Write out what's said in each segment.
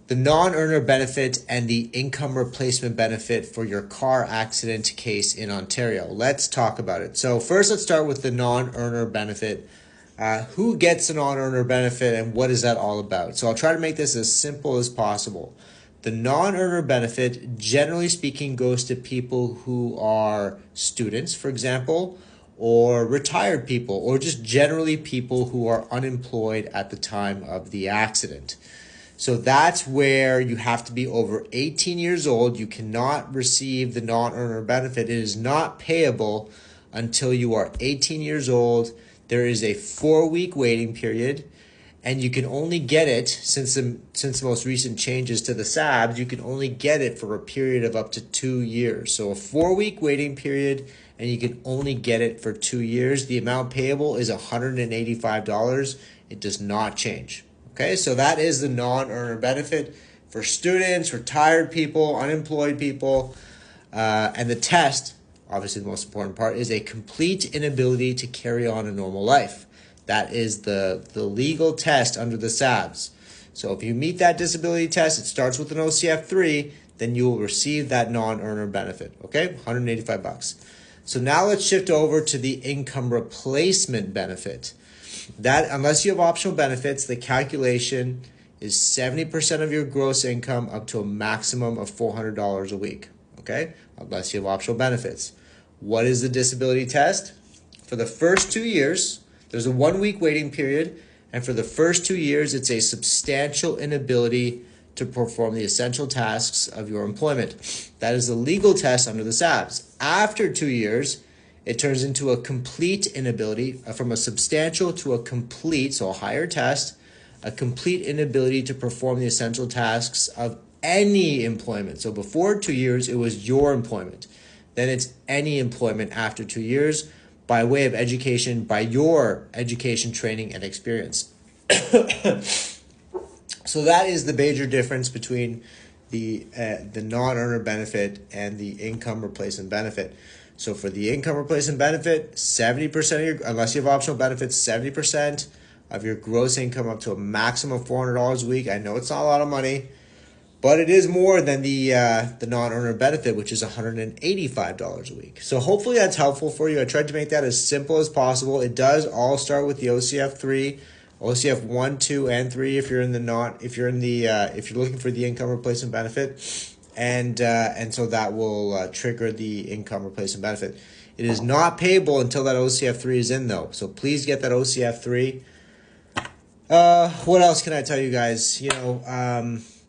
the non-earner benefit and the income replacement benefit for your car accident case in Ontario. Let's talk about it. So first, let's start with the non-earner benefit. Who gets a non-earner benefit and what is that all about? So I'll try to make this as simple as possible. The non-earner benefit, generally speaking, goes to people who are students, for example, or retired people, or just generally people who are unemployed at the time of the accident. So that's where you have to be over 18 years old. You cannot receive the non-earner benefit. It is not payable until you are 18 years old. There is a 4-week waiting period, and you can only get it, since the most recent changes to the SABs, you can only get it for a period of up to 2 years. So a 4-week waiting period, and you can only get it for 2 years. The amount payable is $185. It does not change. Okay, so that is the non-earner benefit for students, retired people, unemployed people. And the test, obviously the most important part, is a complete inability to carry on a normal life. That is the legal test under the SABs. So if you meet that disability test, it starts with an OCF3, then you will receive that non-earner benefit, okay? $185. So now let's shift over to the income replacement benefit. That, unless you have optional benefits, the calculation is 70% of your gross income up to a maximum of $400 a week, okay? Unless you have optional benefits. What is the disability test? For the first 2 years, there's a 1-week waiting period, and for the first 2 years, it's a substantial inability to perform the essential tasks of your employment. That is the legal test under the SABs. After 2 years, it turns into a complete inability, from a substantial to a complete, so a higher test, a complete inability to perform the essential tasks of any employment. So before 2 years, it was your employment. Then it's any employment after 2 years by way of education, by your education, training, and experience. So that is the major difference between the non-earner benefit and the income replacement benefit. So for the income replacement benefit, 70% of your, unless you have optional benefits, 70% of your gross income up to a maximum of $400 a week. I know it's not a lot of money, but it is more than the non-earner benefit, which is $185 a week. So hopefully that's helpful for you. I tried to make that as simple as possible. It does all start with the OCF3, OCF 1, 2, and 3 if you're looking for the income replacement benefit. And so that will trigger the income replacement benefit. It is not payable until that OCF3 is in, though. So please get that OCF3. What else can I tell you guys?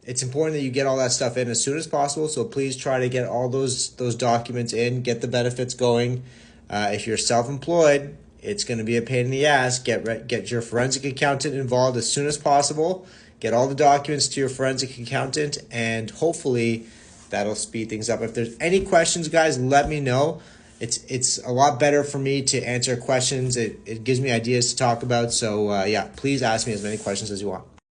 It's important that you get all that stuff in as soon as possible. So please try to get all those documents in, get the benefits going. If you're self-employed, it's going to be a pain in the ass. Get your forensic accountant involved as soon as possible. Get all the documents to your forensic accountant, and hopefully that'll speed things up. If there's any questions, guys, let me know. It's a lot better for me to answer questions. It gives me ideas to talk about. So, yeah, please ask me as many questions as you want.